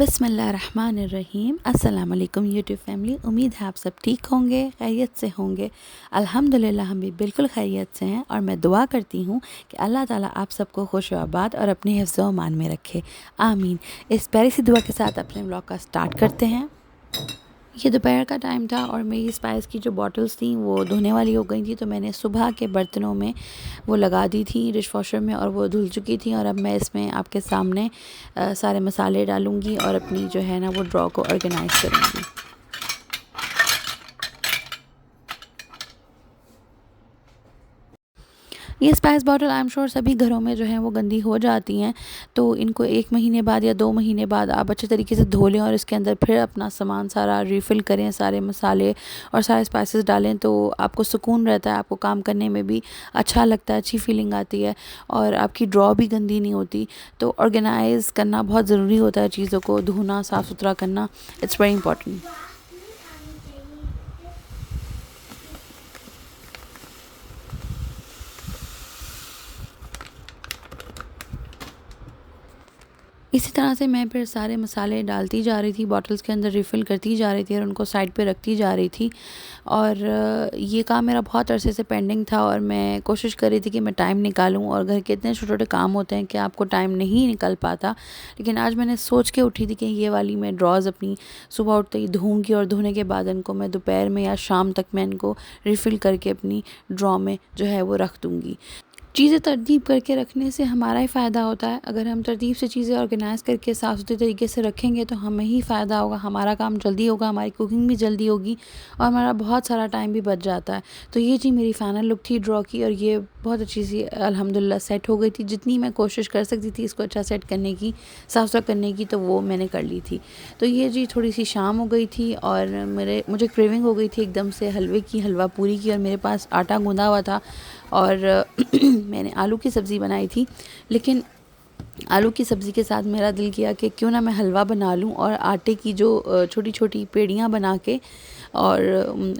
बिस्मिल्लाहिर्रहमानिर्रहीम। अस्सलाम वालेकुम यूट्यूब फैमिली। उम्मीद है आप सब ठीक होंगे, खैरियत से होंगे। अल्हम्दुलिल्लाह हम भी बिल्कुल खैरियत से हैं और मैं दुआ करती हूँ कि अल्लाह ताला आप सबको खुश व आबाद और अपने हिफ्ज़ व अमान में रखे, आमीन। इस प्यारी सी दुआ के साथ अपने व्लॉग का स्टार्ट करते हैं। ये दोपहर का टाइम था और मेरी स्पाइस की जो बॉटल्स थी वो धोने वाली हो गई थी, तो मैंने सुबह के बर्तनों में वो लगा दी थी डिश वॉशर में और वो धुल चुकी थी। और अब मैं इसमें आपके सामने सारे मसाले डालूँगी और अपनी जो है ना वो ड्रॉ को ऑर्गेनाइज़ करूँगी। ये spice bottle I am sure सभी घरों में जो है वो गंदी हो जाती हैं, तो इनको 1 महीने बाद या 2 महीने बाद आप अच्छे तरीके से धो लें और इसके अंदर फिर अपना सामान सारा रिफ़िल करें, सारे मसाले और सारे स्पाइसेस डालें, तो आपको सुकून रहता है, आपको काम करने में भी अच्छा लगता है, अच्छी फीलिंग आती है और आपकी ड्रॉ भी गंदी नहीं होती। तो ऑर्गेनाइज़ करना बहुत ज़रूरी होता है, चीज़ों को धोना, साफ़ सुथरा करना, इट्स वेरी इंपॉर्टेंट। इसी तरह से मैं फिर सारे मसाले डालती जा रही थी, बॉटल्स के अंदर रिफ़िल करती जा रही थी और उनको साइड पे रखती जा रही थी। और ये काम मेरा बहुत अरसे से पेंडिंग था और मैं कोशिश कर रही थी कि मैं टाइम निकालूं, और घर के इतने छोटे-छोटे काम होते हैं कि आपको टाइम नहीं निकल पाता। लेकिन आज मैंने सोच के उठी थी कि ये वाली मैं ड्रॉज़ अपनी सुबह उठते ही धोऊँगी और धोने के बाद इनको मैं दोपहर में या शाम तक मैं इनको रिफ़िल करके अपनी ड्रॉ में जो है वो रख दूँगी। चीज़ें तरतीब करके रखने से हमारा ही फ़ायदा होता है। अगर हम तरतीब से चीज़ें ऑर्गेनाइज़ करके साफ़ सुथरे तरीके से रखेंगे तो हमें ही फ़ायदा होगा, हमारा काम जल्दी होगा, हमारी कुकिंग भी जल्दी होगी और हमारा बहुत सारा टाइम भी बच जाता है। तो ये जी मेरी फ़ाइनल लुक थी ड्रॉ की और ये बहुत अच्छी सी अल्हम्दुलिल्लाह सेट हो गई थी। जितनी मैं कोशिश कर सकती थी इसको अच्छा सेट करने की, साफ़ सुथरा करने की, तो वो मैंने कर ली थी। तो ये जी थोड़ी सी शाम हो गई थी और मुझे क्रेविंग हो गई थी एकदम से हलवे की, हलवा पूरी की, और मेरे पास आटा गूँधा हुआ था और मैंने आलू की सब्ज़ी बनाई थी। लेकिन आलू की सब्ज़ी के साथ मेरा दिल किया कि क्यों ना मैं हलवा बना लूं और आटे की जो छोटी-छोटी पेड़ियाँ बना के और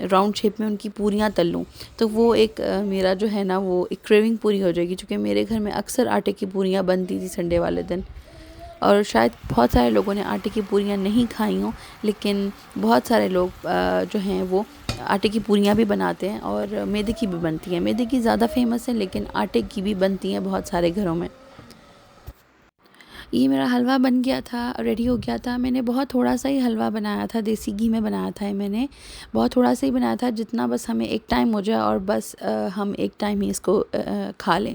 राउंड शेप में उनकी पूरियाँ तल लूँ। तो वो एक मेरा जो है ना वो एक क्रेविंग पूरी हो जाएगी, क्योंकि मेरे घर में अक्सर आटे की पूरियाँ बनती थी संडे वाले दिन। और शायद बहुत सारे लोगों ने आटे की पूरियाँ नहीं खाई हों, लेकिन बहुत सारे लोग जो हैं वो आटे की पूरियाँ भी बनाते हैं और मैदे की भी बनती हैं। मैदे की ज़्यादा फेमस है, लेकिन आटे की भी बनती हैं बहुत सारे घरों में। ये मेरा हलवा बन गया था, रेडी हो गया था। मैंने बहुत थोड़ा सा ही हलवा बनाया था, देसी घी में बनाया था ये मैंने। बहुत थोड़ा सा ही बनाया था, जितना बस हमें एक टाइम हो जाए और बस हम एक टाइम ही इसको खा लें।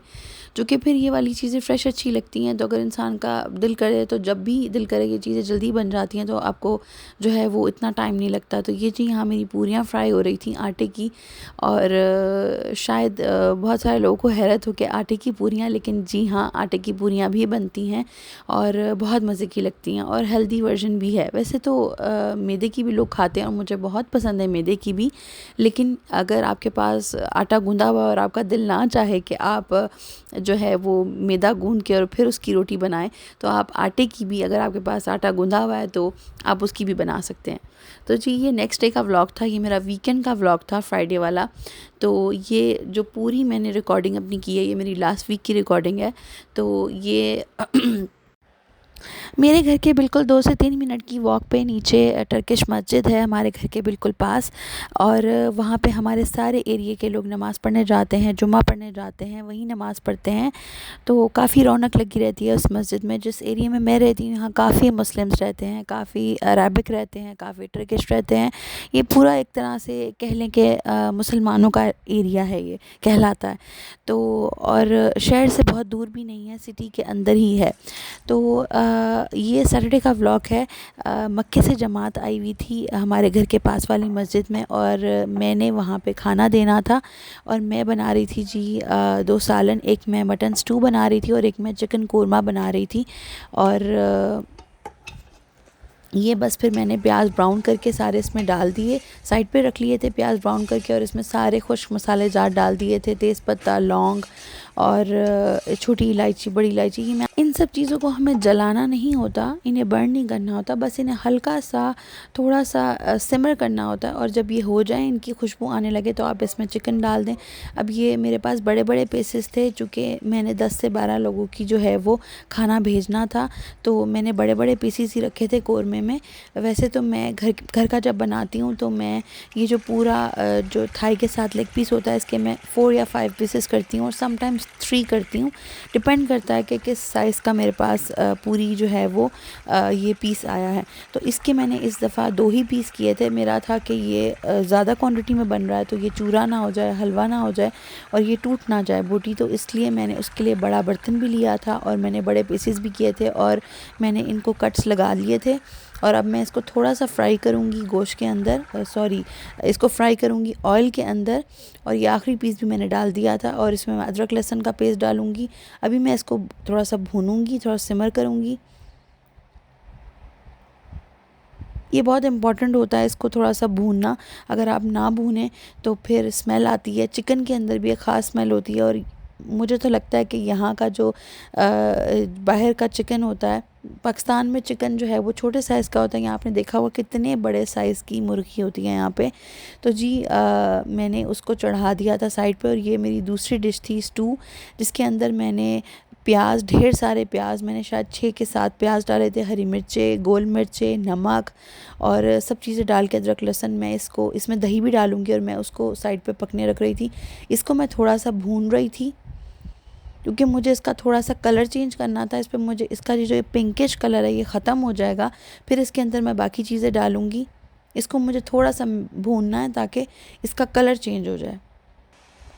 जो कि फिर ये वाली चीज़ें फ्रेश अच्छी लगती हैं, तो अगर इंसान का दिल करे तो जब भी दिल करे ये चीज़ें जल्दी बन जाती हैं, तो आपको जो है वो इतना टाइम नहीं लगता। तो ये जी यहाँ मेरी पूरियाँ फ्राई हो रही थी आटे की, और शायद बहुत सारे लोगों को हैरत हो कि आटे की पूरियाँ, लेकिन जी हाँ, आटे की पूरियाँ भी बनती हैं और बहुत मज़े की लगती हैं और हेल्दी वर्जन भी है। वैसे तो मैदे की भी लोग खाते हैं और मुझे बहुत पसंद है मैदे की भी, लेकिन अगर आपके पास आटा गूँधा हुआ और आपका दिल ना चाहे कि आप जो है वो मैदा गूँध के और फिर उसकी रोटी बनाएं, तो आप आटे की भी, अगर आपके पास आटा गूँधा हुआ है तो आप उसकी भी बना सकते हैं। तो जी ये नेक्स्ट डे का व्लॉग था, ये मेरा वीकेंड का व्लॉग था, फ्राइडे वाला। तो ये जो पूरी मैंने रिकॉर्डिंग अपनी की है, ये मेरी लास्ट वीक की रिकॉर्डिंग है। तो ये मेरे घर के बिल्कुल 2 से 3 मिनट की वॉक पे नीचे टर्किश मस्जिद है हमारे घर के बिल्कुल पास, और वहाँ पे हमारे सारे एरिया के लोग नमाज़ पढ़ने जाते हैं, जुम्मा पढ़ने जाते हैं, वहीं नमाज़ पढ़ते हैं। तो काफ़ी रौनक लगी रहती है उस मस्जिद में। जिस एरिया में मैं रहती हूँ यहाँ काफ़ी मुस्लिम्स रहते हैं, काफ़ी अरबिक रहते हैं, काफ़ी टर्किश रहते हैं। ये पूरा एक तरह से कह लें कि मुसलमानों का एरिया है, ये कहलाता है। तो और शहर से बहुत दूर भी नहीं है, सिटी के अंदर ही है। तो ये सैटरडे का व्लॉग है। मक्के से जमात आई हुई थी हमारे घर के पास वाली मस्जिद में, और मैंने वहाँ पे खाना देना था और मैं बना रही थी जी 2 सालन। एक मैं मटन स्टू बना रही थी और एक मैं चिकन कोरमा बना रही थी। और ये बस फिर मैंने प्याज ब्राउन करके सारे इसमें डाल दिए, साइड पे रख लिए थे प्याज ब्राउन करके, और इसमें सारे खुश्क मसाले जार डाल दिए थे, तेज़पत्ता, लौंग और छोटी इलायची, बड़ी इलायची। ये मैं इन सब चीज़ों को हमें जलाना नहीं होता, इन्हें बर्न नहीं करना होता, बस इन्हें हल्का सा थोड़ा सा सिमर करना होता है। और जब ये हो जाए, इनकी खुशबू आने लगे, तो आप इसमें चिकन डाल दें। अब ये मेरे पास बड़े बड़े पीसेस थे, चूँकि मैंने 10 से 12 लोगों की जो है वो खाना भेजना था, तो मैंने बड़े बड़े पीसेस ही रखे थे कौरमे में। वैसे तो मैं घर का जब बनाती हूँ तो मैं ये जो पूरा जो थाई के साथ लेग पीस होता है, इसके मैं 4 या 5 पीसेस करती हूँ, और समटाइम्स 3 करती हूँ। डिपेंड करता है कि किस साइज़ का मेरे पास पूरी जो है वो ये पीस आया है। तो इसके मैंने इस दफ़ा 2 ही पीस किए थे। मेरा था कि ये ज़्यादा क्वांटिटी में बन रहा है, तो ये चूरा ना हो जाए, हलवा ना हो जाए, और ये टूट ना जाए बोटी, तो इसलिए मैंने उसके लिए बड़ा बर्तन भी लिया था, और मैंने बड़े पीसेस भी किए थे, और मैंने इनको कट्स लगा लिए थे। और अब मैं इसको थोड़ा सा फ्राई करूँगी गोश्त के अंदर, सॉरी, इसको फ्राई करूँगी ऑयल के अंदर। और ये आखिरी पीस भी मैंने डाल दिया था, और इसमें मैं अदरक लहसुन का पेस्ट डालूँगी। अभी मैं इसको थोड़ा सा भूनूँगी, थोड़ा सिमर करूँगी। ये बहुत इम्पॉर्टेंट होता है इसको थोड़ा सा भूनना। अगर आप ना भूनें तो फिर स्मेल आती है, चिकन के अंदर भी एक ख़ास स्मेल होती है। और मुझे तो लगता है कि यहाँ का जो बाहर का चिकन होता है, पाकिस्तान में चिकन जो है वो छोटे साइज़ का होता है, यहाँ आपने देखा होगा कितने बड़े साइज़ की मुर्गी होती है यहाँ पे। तो जी मैंने उसको चढ़ा दिया था साइड पे, और ये मेरी दूसरी डिश थी स्टू, जिसके अंदर मैंने प्याज, ढेर सारे प्याज, मैंने शायद 6 के 7 प्याज डाले थे, हरी मिर्चें, गोल मिर्चें, नमक और सब चीज़ें डाल के, अदरक लहसुन। मैं इसको, इसमें दही भी डालूँगी, और मैं उसको साइड पे पकने रख रही थी। इसको मैं थोड़ा सा भून रही थी, क्योंकि मुझे इसका थोड़ा सा कलर चेंज करना था। इस पर मुझे इसका जो ये पिंकिश कलर है ये ख़त्म हो जाएगा, फिर इसके अंदर मैं बाकी चीज़ें डालूँगी। इसको मुझे थोड़ा सा भूनना है ताकि इसका कलर चेंज हो जाए।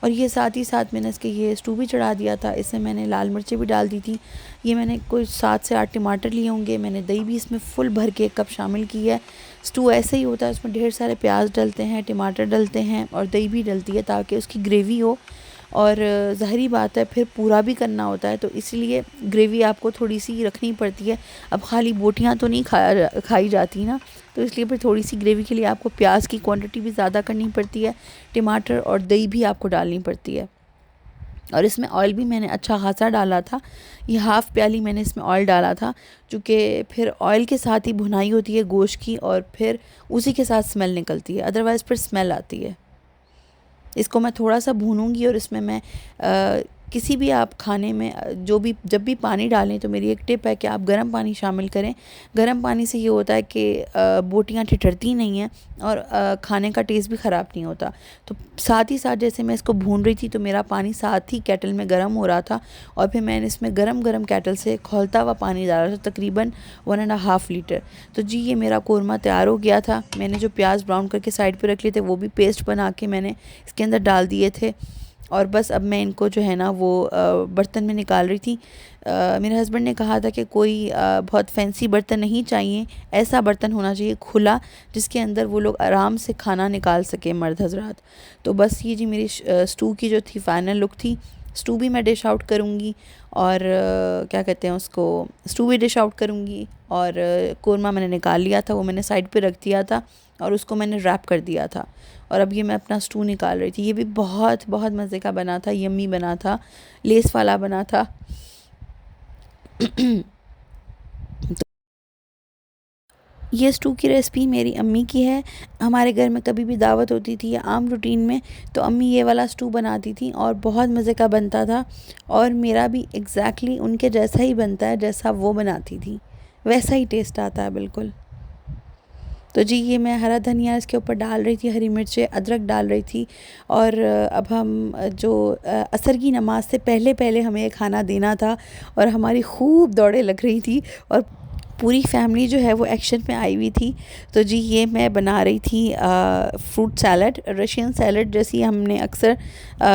और ये साथ ही साथ मैंने इसके ये स्टू भी चढ़ा दिया था, इसमें मैंने लाल मिर्चें भी डाल दी थी। ये मैंने कोई 7 से 8 टमाटर लिए होंगे। मैंने दही भी इसमें फुल भर के 1 कप शामिल की है। स्टू ऐसे ही होता है, उसमें ढेर सारे प्याज डलते हैं, टमाटर डलते हैं, और दही भी डलती है ताकि उसकी ग्रेवी हो। और ज़ाहिरी बात है फिर पूरा भी करना होता है, तो इसलिए ग्रेवी आपको थोड़ी सी रखनी पड़ती है। अब खाली बोटियाँ तो नहीं खाई जाती ना, तो इसलिए फिर थोड़ी सी ग्रेवी के लिए आपको प्याज की क्वांटिटी भी ज़्यादा करनी पड़ती है, टमाटर और दही भी आपको डालनी पड़ती है। और इसमें ऑयल भी मैंने अच्छा खासा डाला था, ये हाफ़ प्याली मैंने इसमें ऑयल डाला था, क्योंकि फिर ऑयल के साथ ही भुनाई होती है गोश्त की, और फिर उसी के साथ स्मेल निकलती है, अदरवाइज़ फिर स्मेल आती है। इसको मैं थोड़ा सा भूनूंगी, और इसमें मैं किसी भी आप खाने में जो भी जब भी पानी डालें, तो मेरी एक टिप है कि आप गर्म पानी शामिल करें। गर्म पानी से ये होता है कि बोटियाँ ठिठुरती नहीं हैं, और खाने का टेस्ट भी ख़राब नहीं होता। तो साथ ही साथ जैसे मैं इसको भून रही थी, तो मेरा पानी साथ ही केटल में गर्म हो रहा था, और फिर मैंने इसमें गरम गरम केटल से खौलता हुआ पानी डाला था, तकरीबन 1.5 लीटर। तो जी ये मेरा कौरमा तैयार हो गया था। मैंने जो प्याज ब्राउन करके साइड पे रख लिए थे, वो भी पेस्ट बना के मैंने इसके अंदर डाल दिए थे। और बस अब मैं इनको जो है ना वो बर्तन में निकाल रही थी। मेरे हस्बैंड ने कहा था कि कोई बहुत फैंसी बर्तन नहीं चाहिए, ऐसा बर्तन होना चाहिए खुला, जिसके अंदर वो लोग आराम से खाना निकाल सके, मर्द हजरात। तो बस ये जी मेरी स्टू की जो थी फाइनल लुक थी। स्टू भी मैं डिश आउट करूँगी, और क्या कहते हैं उसको, स्टू भी डिश आउट करूँगी। और कौरमा मैंने निकाल लिया था, वो मैंने साइड पे रख दिया था, और उसको मैंने रैप कर दिया था। और अब ये मैं अपना स्टू निकाल रही थी। ये भी बहुत बहुत मज़े का बना था, यम्मी बना था, लेस वाला बना था। ये स्टू की रेसिपी मेरी अम्मी की है। हमारे घर में कभी भी दावत होती थी या आम रूटीन में, तो अम्मी ये वाला स्टू बनाती थी, और बहुत मज़े का बनता था। और मेरा भी एग्जैक्टली उनके जैसा ही बनता है, जैसा वो बनाती थी वैसा ही टेस्ट आता है बिल्कुल। तो जी ये मैं हरा धनिया इसके ऊपर डाल रही थी, हरी मिर्चें, अदरक डाल रही थी। और अब हम जो असर की नमाज से पहले पहले हमें ये खाना देना था, और हमारी खूब दौड़ें लग रही थी, और पूरी फैमिली जो है वो एक्शन में आई हुई थी। तो जी ये मैं बना रही थी फ्रूट सैलड, रशियन सैलड, जैसी हमने अक्सर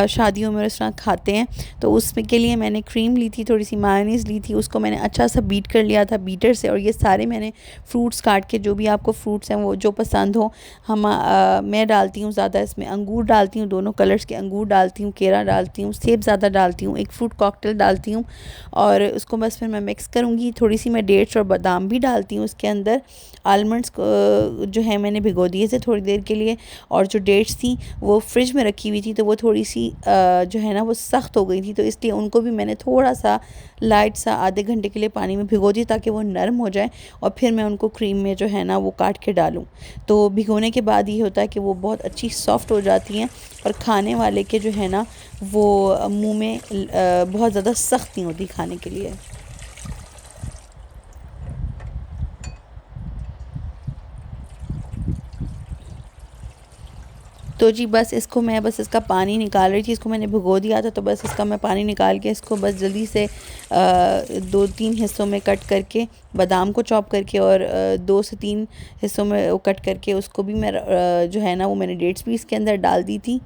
शादियों में इस तरह खाते हैं। तो उसमें के लिए मैंने क्रीम ली थी, थोड़ी सी मायोनीज़ ली थी, उसको मैंने अच्छा सा बीट कर लिया था बीटर से। और ये सारे मैंने फ्रूट्स काट के, जो भी आपको फ्रूट्स हैं वो जो पसंद हो, मैं डालती हूँ ज़्यादा इसमें अंगूर डालती हूँ, दोनों कलर्स के अंगूर डालती हूँ, केला डालती हूँ, सेब ज़्यादा डालती हूँ, एक फ्रूट कॉकटेल डालती हूँ। और उसको बस फिर मैं मिक्स करूँगी। थोड़ी सी मैं डेट्स और बादाम बादाम भी डालती हूँ उसके अंदर। आलमंड्स को जो है मैंने भिगो दिए थे थोड़ी देर के लिए, और जो डेट्स थी वो फ्रिज में रखी हुई थी तो वो थोड़ी सी जो है ना वो सख्त हो गई थी, तो इसलिए उनको भी मैंने थोड़ा सा लाइट सा आधे घंटे के लिए पानी में भिगो दी ताकि वो नरम हो जाए, और फिर मैं उनको क्रीम में जो है ना वो काट के डालूँ। तो भिगोने के बाद ये होता है कि वो बहुत अच्छी सॉफ्ट हो जाती हैं, और खाने वाले के जो है ना वो मुंह में बहुत ज़्यादा सख्त नहीं होती खाने के लिए। तो जी बस इसको मैं बस इसका पानी निकाल रही थी, इसको मैंने भिगो दिया था तो बस इसका मैं पानी निकाल के इसको बस जल्दी से 2-3 हिस्सों में कट करके, बादाम को चॉप करके, और 2 से 3 हिस्सों में वो कट करके उसको भी मैं जो है ना वो मैंने डेट्स भी इसके अंदर डाल दी थी।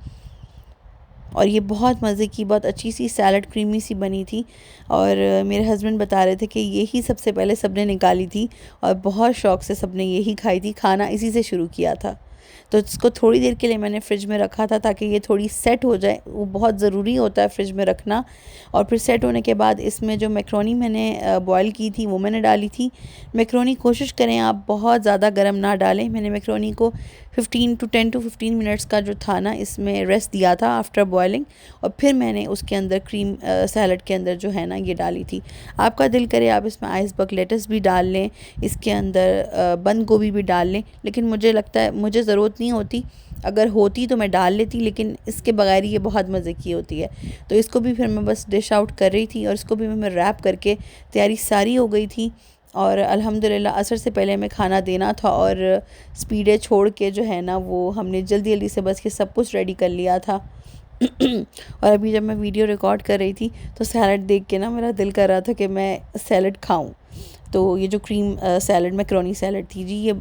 और ये बहुत मज़े की बहुत अच्छी सी सैलड क्रीमी सी बनी थी, और मेरे हस्बैंड बता रहे थे कि यही सबसे पहले सबने निकाली थी और बहुत शौक़ से सबने यही खाई थी, खाना इसी से शुरू किया था। तो इसको थोड़ी देर के लिए मैंने फ़्रिज में रखा था ताकि ये थोड़ी सेट हो जाए, वो बहुत ज़रूरी होता है फ़्रिज में रखना। और फिर सेट होने के बाद इसमें जो मैक्रोनी मैंने बॉईल की थी वो मैंने डाली थी। मैक्रोनी कोशिश करें आप बहुत ज़्यादा गर्म ना डालें। मैंने मैक्रोनी को 10 to 15 मिनट्स का जो था ना इसमें रेस्ट दिया था आफ्टर बॉयलिंग, और फिर मैंने उसके अंदर क्रीम सैलड के अंदर जो है ना ये डाली थी। आपका दिल करे आप इसमें आइसबर्ग लेटस भी डाल लें, इसके अंदर बंद गोभी भी डाल लें, लेकिन मुझे लगता है मुझे ज़रूरत नहीं होती, अगर होती तो मैं डाल लेती, लेकिन इसके बगैर ये बहुत मज़े की होती है। तो इसको भी फिर मैं बस डिश आउट कर रही थी, और इसको भी मैं रैप करके तैयारी सारी हो गई थी, और अल्हम्दुलिल्लाह असर से पहले हमें खाना देना था, और स्पीडे छोड़ के जो है ना वो हमने जल्दी जल्दी से बस ये सब कुछ रेडी कर लिया था। और अभी जब मैं वीडियो रिकॉर्ड कर रही थी तो सैलड देख के ना मेरा दिल कर रहा था कि मैं सैलड खाऊं। तो ये जो क्रीम सैलड मैक्रोनी सैलड थी जी, ये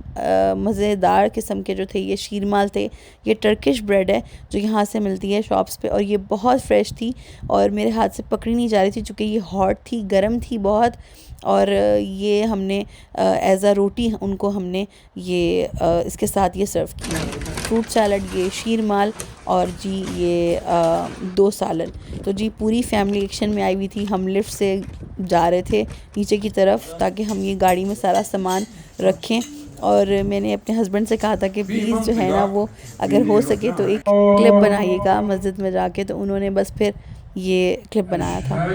मज़ेदार किस्म के जो थे ये शीरमाल थे। ये टर्किश ब्रेड है जो यहाँ से मिलती है शॉप्स पे, और ये बहुत फ्रेश थी और मेरे हाथ से पकड़ी नहीं जा रही थी चूँकि ये हॉट थी, गर्म थी बहुत। और ये हमने एज़ अ रोटी उनको हमने ये इसके साथ ये सर्व की, फ्रूट सैलड, ये शीरमाल, और जी ये 2 सालन। तो जी पूरी फैमिली एक्शन में आई हुई थी, हम लिफ्ट से जा रहे थे नीचे की तरफ ताकि हम ये गाड़ी में सारा सामान रखें। और मैंने अपने हस्बैंड से कहा था कि प्लीज़ जो है ना वो अगर हो सके तो एक क्लिप बनाइएगा मस्जिद में जाके, तो उन्होंने बस फिर ये क्लिप बनाया था।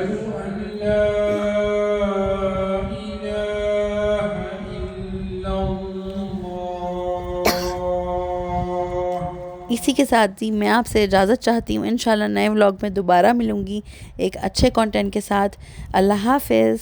इसी के साथ ही मैं आपसे इजाज़त चाहती हूँ। इंशाल्लाह नए व्लॉग में दोबारा मिलूँगी एक अच्छे कंटेंट के साथ। अल्लाह हाफ़िज़।